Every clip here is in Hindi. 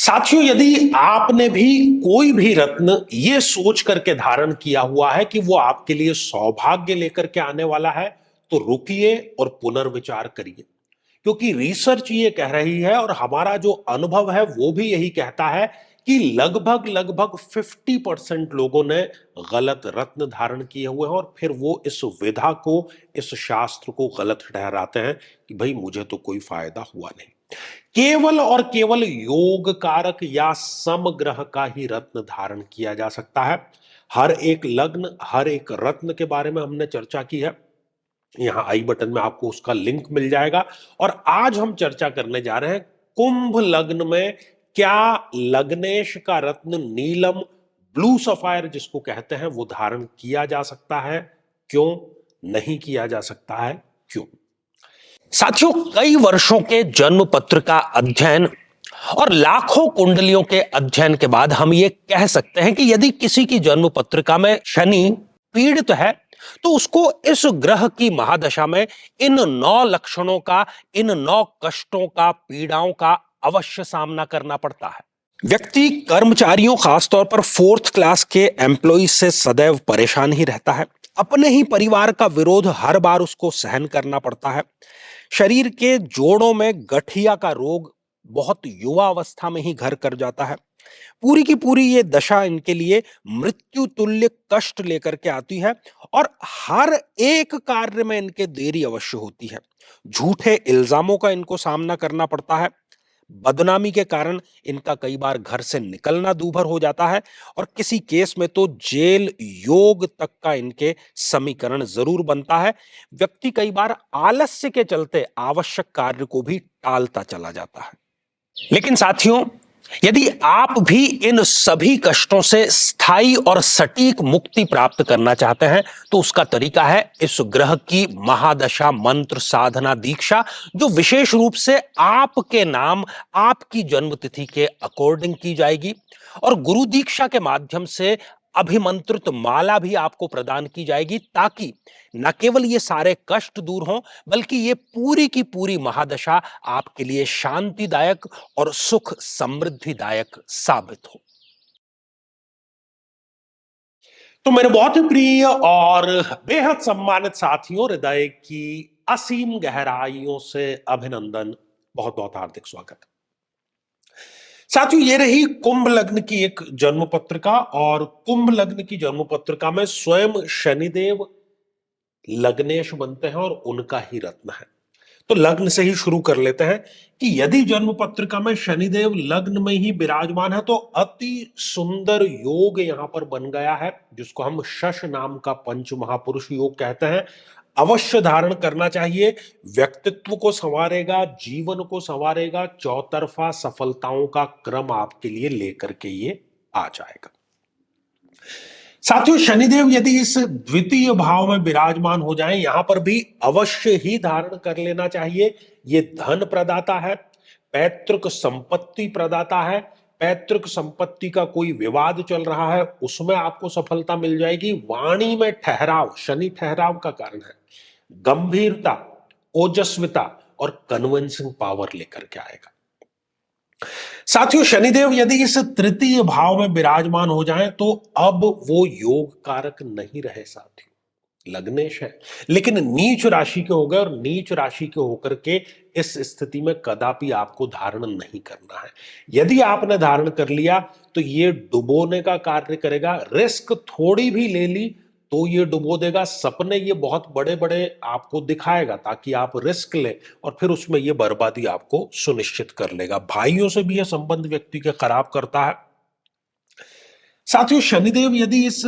साथियों, यदि आपने भी कोई भी रत्न ये सोच करके धारण किया हुआ है कि वो आपके लिए सौभाग्य लेकर के आने वाला है, तो रुकिए और पुनर्विचार करिए। क्योंकि रिसर्च ये कह रही है और हमारा जो अनुभव है वो भी यही कहता है कि लगभग लगभग 50% लोगों ने गलत रत्न धारण किए हुए हैं और फिर वो इस विधा को, इस शास्त्र को गलत ठहराते हैं कि भाई मुझे तो कोई फायदा हुआ नहीं। केवल और केवल योग कारक या समग्रह का ही रत्न धारण किया जा सकता है। हर एक लग्न, हर एक रत्न के बारे में हमने चर्चा की है। यहां आई बटन में आपको उसका लिंक मिल जाएगा। और आज हम चर्चा करने जा रहे हैं कुंभ लग्न में क्या लग्नेश का रत्न नीलम, ब्लू सफायर जिसको कहते हैं, वो धारण किया जा सकता है, क्यों नहीं किया जा सकता है, क्यों। साथियों, कई वर्षों के जन्म पत्र का अध्ययन और लाखों कुंडलियों के अध्ययन के बाद हम ये कह सकते हैं कि यदि किसी की जन्म पत्रिका में शनि पीड़ित है तो उसको इस ग्रह की महादशा में इन 9 लक्षणों का, इन 9 कष्टों का, पीड़ाओं का अवश्य सामना करना पड़ता है। व्यक्ति कर्मचारियों, खासतौर पर 4th क्लास के एम्प्लॉय से सदैव परेशान ही रहता है। अपने ही परिवार का विरोध हर बार उसको सहन करना पड़ता है। शरीर के जोड़ों में गठिया का रोग बहुत युवा अवस्था में ही घर कर जाता है। पूरी की पूरी ये दशा इनके लिए मृत्यु तुल्य कष्ट लेकर के आती है और हर एक कार्य में इनके देरी अवश्य होती है। झूठे इल्जामों का इनको सामना करना पड़ता है। बदनामी के कारण इनका कई बार घर से निकलना दूभर हो जाता है और किसी केस में तो जेल योग तक का इनके समीकरण जरूर बनता है। व्यक्ति कई बार आलस्य के चलते आवश्यक कार्य को भी टालता चला जाता है। लेकिन साथियों, यदि आप भी इन सभी कष्टों से स्थायी और सटीक मुक्ति प्राप्त करना चाहते हैं तो उसका तरीका है इस ग्रह की महादशा मंत्र साधना दीक्षा, जो विशेष रूप से आपके नाम, आपकी जन्मतिथि के अकॉर्डिंग की जाएगी। और गुरु दीक्षा के माध्यम से अभिमंत्रित माला भी आपको प्रदान की जाएगी, ताकि न केवल ये सारे कष्ट दूर हों, बल्कि ये पूरी की पूरी महादशा आपके लिए शांतिदायक और सुख समृद्धिदायक साबित हो। तो मेरे बहुत ही प्रिय और बेहद सम्मानित साथियों, हृदय की असीम गहराइयों से अभिनंदन, बहुत बहुत हार्दिक स्वागत। साथियों, ये रही कुंभ लग्न की एक जन्म पत्रिका और कुंभ लग्न की जन्म पत्रिका में स्वयं शनिदेव लग्नेश बनते हैं और उनका ही रत्न है। तो लग्न से ही शुरू कर लेते हैं कि यदि जन्म पत्रिका में शनिदेव लग्न में ही विराजमान है तो अति सुंदर योग यहां पर बन गया है, जिसको हम शश नाम का पंच महापुरुष योग कहते हैं। अवश्य धारण करना चाहिए। व्यक्तित्व को संवारेगा, जीवन को संवारेगा, चौतरफा सफलताओं का क्रम आपके लिए लेकर के ये आ जाएगा। साथियों, शनिदेव यदि इस द्वितीय भाव में विराजमान हो जाएं, यहां पर भी अवश्य ही धारण कर लेना चाहिए। ये धन प्रदाता है, पैतृक संपत्ति प्रदाता है। पैतृक संपत्ति का कोई विवाद चल रहा है उसमें आपको सफलता मिल जाएगी। वाणी में ठहराव, शनि ठहराव का कारण है। गंभीरता, ओजस्विता और कन्विंसिंग पावर लेकर के आएगा। साथियों, शनिदेव यदि इस तृतीय भाव में विराजमान हो जाएं तो अब वो योग कारक नहीं रहे साथियों, लग्नेश है लेकिन नीच राशि के हो गए और नीच राशि के होकर के इस स्थिति में कदापि आपको धारण नहीं करना है। यदि आपने धारण कर लिया तो ये डुबोने का कार्य करेगा। रिस्क थोड़ी भी ले ली तो ये डुबो देगा। सपने ये बहुत बड़े बड़े आपको दिखाएगा ताकि आप रिस्क ले और फिर उसमें ये बर्बादी आपको सुनिश्चित कर लेगा। भाइयों से भी यह संबंध व्यक्ति के खराब करता है। साथियों, शनिदेव यदि इस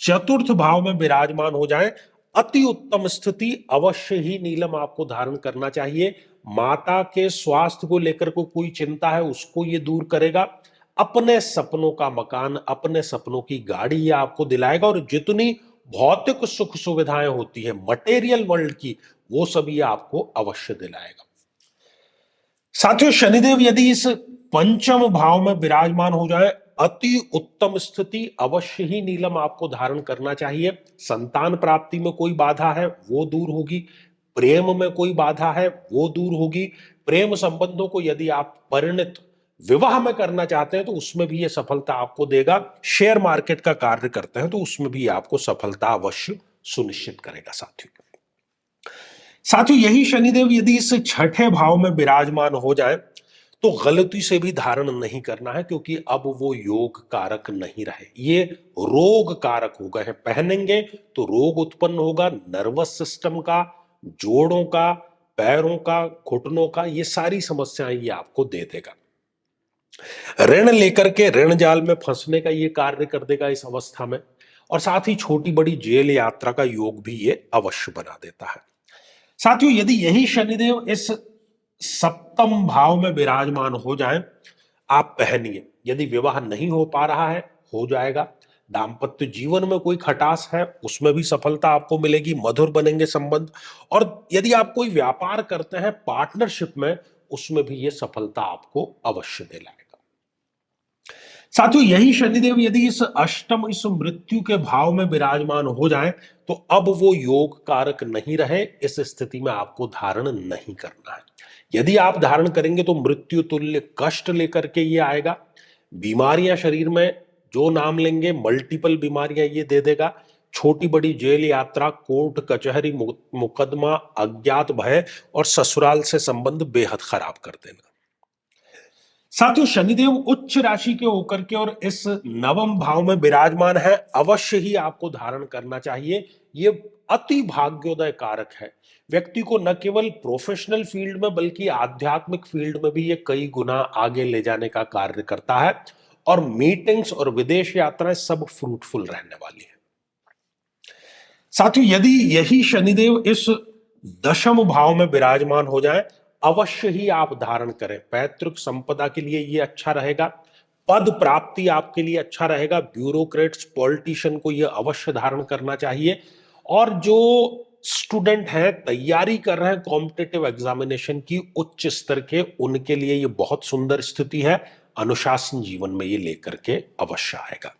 चतुर्थ भाव में विराजमान हो जाए, अति उत्तम स्थिति। अवश्य ही नीलम आपको धारण करना चाहिए। माता के स्वास्थ्य को लेकर को कोई चिंता है उसको ये दूर करेगा। अपने सपनों का मकान, अपने सपनों की गाड़ी ये आपको दिलाएगा और जितनी भौतिक सुख सुविधाएं होती है मटेरियल वर्ल्ड की, वो सभी आपको अवश्य दिलाएगा। साथियों, शनिदेव यदि इस पंचम भाव में विराजमान हो जाए, अति उत्तम स्थिति। अवश्य ही नीलम आपको धारण करना चाहिए। संतान प्राप्ति में कोई बाधा है वो दूर होगी। प्रेम में कोई बाधा है वो दूर होगी। प्रेम संबंधों को यदि आप परिणित विवाह में करना चाहते हैं तो उसमें भी ये सफलता आपको देगा। शेयर मार्केट का कार्य करते हैं तो उसमें भी आपको सफलता अवश्य सुनिश्चित करेगा। साथियों यही शनिदेव यदि इस छठे भाव में विराजमान हो जाए तो गलती से भी धारण नहीं करना है, क्योंकि अब वो योग कारक नहीं रहे, ये रोग कारक हो गए हैं। पहनेंगे तो रोग उत्पन्न होगा, नर्वस सिस्टम का, जोड़ों का, पैरों का, घुटनों का, ये सारी समस्याएं ये आपको दे देगा। ऋण लेकर के ऋण जाल में फंसने का ये कार्य कर देगा इस अवस्था में, और साथ ही छोटी बड़ी जेल यात्रा का योग भी ये अवश्य बना देता है। साथियों यदि यही शनिदेव इस सप्तम भाव में विराजमान हो जाए, आप पहनिए। यदि विवाह नहीं हो पा रहा है, हो जाएगा। दाम्पत्य जीवन में कोई खटास है, उसमें भी सफलता आपको मिलेगी, मधुर बनेंगे संबंध। और यदि आप कोई व्यापार करते हैं पार्टनरशिप में, उसमें भी ये सफलता आपको अवश्य दिलाएगा। साथियों यही शनिदेव यदि इस अष्टम, इस मृत्यु के भाव में विराजमान हो जाए तो अब वो योग कारक नहीं रहे। इस स्थिति में आपको धारण नहीं करना है। यदि आप धारण करेंगे तो मृत्यु तुल्य कष्ट लेकर के ये आएगा। बीमारियां शरीर में जो नाम लेंगे, मल्टीपल बीमारियां ये दे देगा। छोटी बड़ी जेल यात्रा, कोर्ट कचहरी, मुकदमा, अज्ञात भय और ससुराल से संबंध बेहद खराब कर देना। साथियों शनिदेव उच्च राशि के होकर के और इस नवम भाव में विराजमान है, अवश्य ही आपको धारण करना चाहिए। ये अति भाग्योदय कारक है। व्यक्ति को न केवल प्रोफेशनल फील्ड में बल्कि आध्यात्मिक फील्ड में भी ये कई गुना आगे ले जाने का कार्य करता है, और मीटिंग्स और विदेश यात्राएं सब फ्रूटफुल रहने वाली है। साथियों यदि यही शनिदेव इस दशम भाव में विराजमान हो जाए, अवश्य ही आप धारण करें। पैतृक संपदा के लिए ये अच्छा रहेगा। पद प्राप्ति आपके लिए अच्छा रहेगा। ब्यूरोक्रेट्स, पॉलिटिशियन को ये अवश्य धारण करना चाहिए। और जो स्टूडेंट हैं, तैयारी कर रहे हैं कॉम्पिटिटिव एग्जामिनेशन की उच्च स्तर के, उनके लिए ये बहुत सुंदर स्थिति है। अनुशासन जीवन में ये लेकर के अवश्य आएगा।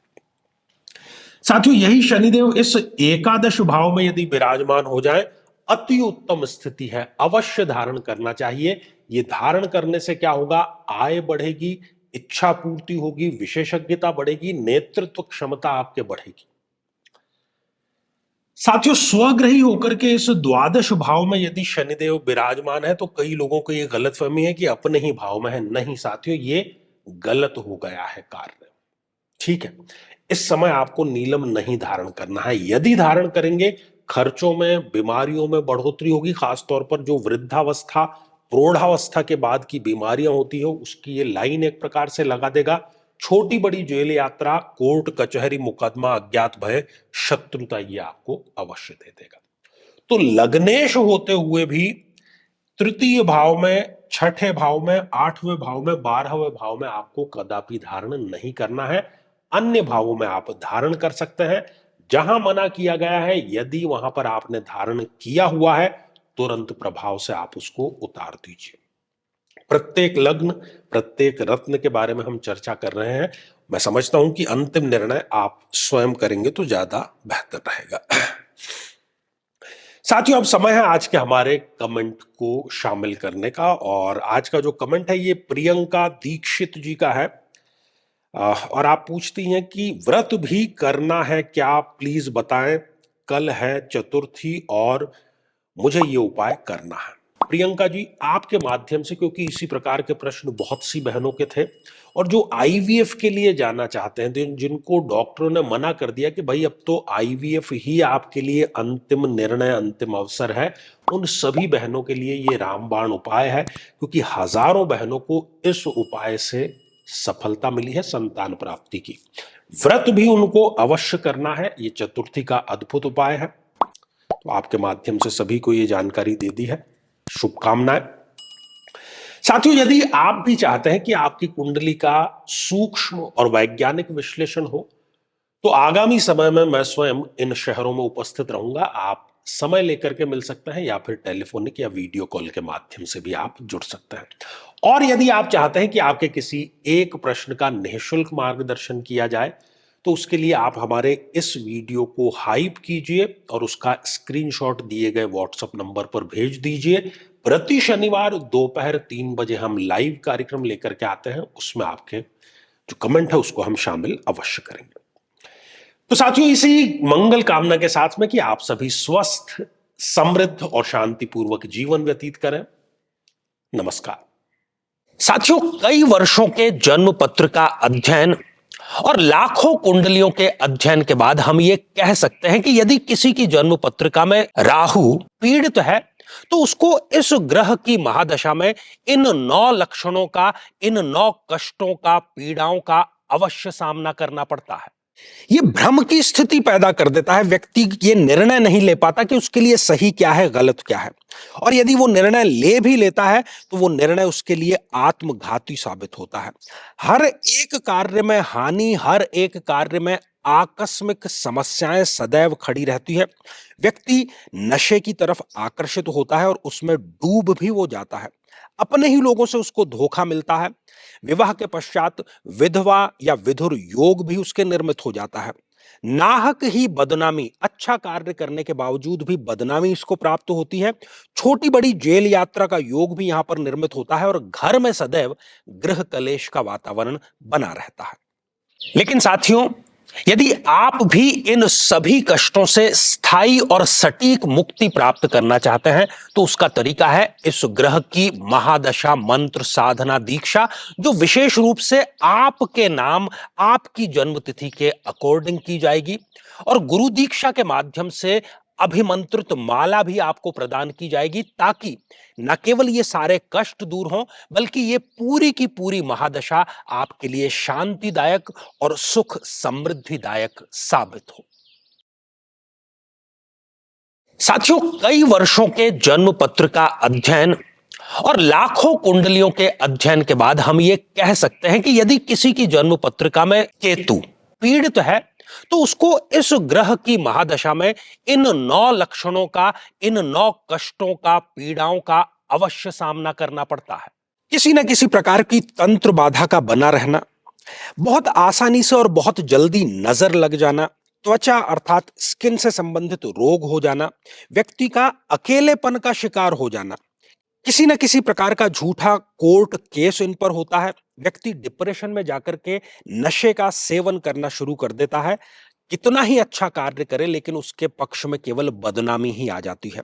साथियों यही शनिदेव इस एकादश भाव में यदि विराजमान हो जाए, अति उत्तम स्थिति है, अवश्य धारण करना चाहिए। ये धारण करने से क्या होगा? आय बढ़ेगी, इच्छा पूर्ति होगी, विशेषज्ञता बढ़ेगी, नेतृत्व क्षमता आपके बढ़ेगी। साथियों स्वग्रही होकर के इस द्वादश भाव में यदि शनिदेव विराजमान है तो कई लोगों को यह गलतफहमी है कि अपने ही भाव में है। नहीं साथियों, ये गलत हो गया है कार्य। ठीक है, इस समय आपको नीलम नहीं धारण करना है। यदि धारण करेंगे, खर्चों में, बीमारियों में बढ़ोतरी होगी। खासतौर पर जो वृद्धावस्था, प्रौढ़ावस्था के बाद की बीमारियां होती है, उसकी ये लाइन एक प्रकार से लगा देगा। छोटी बड़ी जेल यात्रा, कोर्ट कचहरी, मुकदमा, अज्ञात भय, शत्रुता, ये आपको अवश्य दे देगा। तो लग्नेश होते हुए भी तृतीय भाव में, छठे भाव में, आठवें भाव में, 12वें भाव में आपको कदापि धारण नहीं करना है। अन्य भावों में आप धारण कर सकते हैं। जहां मना किया गया है, यदि वहां पर आपने धारण किया हुआ है, तुरंत प्रभाव से आप उसको उतार दीजिए। प्रत्येक लग्न, प्रत्येक रत्न के बारे में हम चर्चा कर रहे हैं। मैं समझता हूं कि अंतिम निर्णय आप स्वयं करेंगे तो ज्यादा बेहतर रहेगा। साथियों अब समय है आज के हमारे कमेंट को शामिल करने का, और आज का जो कमेंट है ये प्रियंका दीक्षित जी का है। और आप पूछती हैं कि व्रत भी करना है क्या, प्लीज बताएं, कल है चतुर्थी और मुझे ये उपाय करना है। प्रियंका जी, आपके माध्यम से, क्योंकि इसी प्रकार के प्रश्न बहुत सी बहनों के थे, और जो आईवीएफ के लिए जाना चाहते हैं, जिनको डॉक्टरों ने मना कर दिया कि भाई अब तो आईवीएफ ही आपके लिए अंतिम निर्णय, अंतिम अवसर है, उन सभी बहनों के लिए ये रामबाण उपाय है। क्योंकि हजारों बहनों को इस उपाय से सफलता मिली है संतान प्राप्ति की। व्रत भी उनको अवश्य करना है। ये चतुर्थी का अद्भुत उपाय है। तो आपके माध्यम से सभी को ये जानकारी दे दी है। शुभकामनाएं। साथियों यदि आप भी चाहते हैं कि आपकी कुंडली का सूक्ष्म और वैज्ञानिक विश्लेषण हो, तो आगामी समय में मैं स्वयं इन शहरों में उपस्थित रहूंगा। आप समय लेकर के मिल सकते हैं, या फिर टेलीफोनिक या वीडियो कॉल के माध्यम से भी आप जुड़ सकते हैं। और यदि आप चाहते हैं कि आपके किसी एक प्रश्न का निःशुल्क मार्गदर्शन किया जाए, तो उसके लिए आप हमारे इस वीडियो को हाइप कीजिए और उसका स्क्रीनशॉट दिए गए व्हाट्सएप नंबर पर भेज दीजिए। प्रति शनिवार दोपहर 3 बजे हम लाइव कार्यक्रम लेकर के आते हैं, उसमें आपके जो कमेंट है उसको हम शामिल अवश्य करेंगे। तो साथियों, इसी मंगल कामना के साथ में कि आप सभी स्वस्थ, समृद्ध और शांतिपूर्वक जीवन व्यतीत करें। नमस्कार साथियों, कई वर्षों के जन्म पत्र का अध्ययन और लाखों कुंडलियों के अध्ययन के बाद हम ये कह सकते हैं कि यदि किसी की जन्म पत्रिका में राहु पीड़ित है तो उसको इस ग्रह की महादशा में इन 9 लक्षणों का, इन 9 कष्टों का, पीड़ाओं का अवश्य सामना करना पड़ता है। ये भ्रम की स्थिति पैदा कर देता है। व्यक्ति ये निर्णय नहीं ले पाता कि उसके लिए सही क्या है, गलत क्या है, और यदि वो निर्णय ले भी लेता है तो वो निर्णय उसके लिए आत्मघाती साबित होता है। हर एक कार्य में हानि, हर एक कार्य में आकस्मिक समस्याएं सदैव खड़ी रहती है। व्यक्ति नशे की तरफ आकर्षित होता है और उसमें डूब भी वो जाता है। अपने ही लोगों से उसको धोखा मिलता है। विवाह के पश्चात विधवा या विधुर योग भी उसके निर्मित हो जाता है। नाहक ही बदनामी, अच्छा कार्य करने के बावजूद भी बदनामी इसको प्राप्त होती है। छोटी बड़ी जेल यात्रा का योग भी यहां पर निर्मित होता है और घर में सदैव गृह कलेश का वातावरण बना रहता है। लेकिन साथियों, यदि आप भी इन सभी कष्टों से स्थायी और सटीक मुक्ति प्राप्त करना चाहते हैं तो उसका तरीका है इस ग्रह की महादशा मंत्र साधना दीक्षा, जो विशेष रूप से आपके नाम, आपकी जन्मतिथि के अकॉर्डिंग की जाएगी। और गुरु दीक्षा के माध्यम से अभिमंत्रित माला भी आपको प्रदान की जाएगी, ताकि न केवल ये सारे कष्ट दूर हों, बल्कि ये पूरी की पूरी महादशा आपके लिए शांतिदायक और सुख समृद्धिदायक साबित हो। साथियों, कई वर्षों के जन्म पत्र का अध्ययन और लाखों कुंडलियों के अध्ययन के बाद हम ये कह सकते हैं कि यदि किसी की जन्म पत्रिका में केतु पीड़ित है तो उसको इस ग्रह की महादशा में इन 9 लक्षणों का, इन 9 कष्टों का, पीड़ाओं का अवश्य सामना करना पड़ता है। किसी न किसी प्रकार की तंत्र बाधा का बना रहना, बहुत आसानी से और बहुत जल्दी नजर लग जाना, त्वचा अर्थात स्किन से संबंधित रोग हो जाना, व्यक्ति का अकेलेपन का शिकार हो जाना, किसी न किसी प्रकार का झूठा कोर्ट केस इन पर होता है। व्यक्ति डिप्रेशन में जाकर के नशे का सेवन करना शुरू कर देता है। कितना ही अच्छा कार्य करे लेकिन उसके पक्ष में केवल बदनामी ही आ जाती है।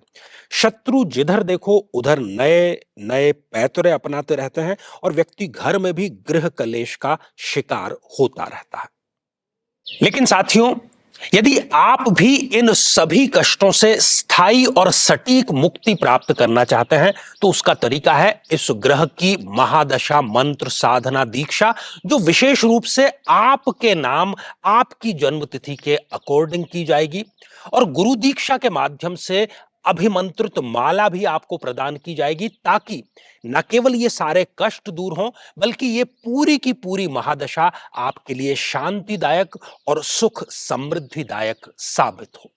शत्रु जिधर देखो उधर नए नए पैतरे अपनाते रहते हैं और व्यक्ति घर में भी गृह कलेश का शिकार होता रहता है। लेकिन साथियों, यदि आप भी इन सभी कष्टों से स्थायी और सटीक मुक्ति प्राप्त करना चाहते हैं तो उसका तरीका है इस ग्रह की महादशा मंत्र साधना दीक्षा, जो विशेष रूप से आपके नाम, आपकी जन्मतिथि के अकॉर्डिंग की जाएगी। और गुरु दीक्षा के माध्यम से अभिमंत्रित माला भी आपको प्रदान की जाएगी, ताकि न केवल ये सारे कष्ट दूर हों, बल्कि ये पूरी की पूरी महादशा आपके लिए शांतिदायक और सुख समृद्धिदायक साबित हो।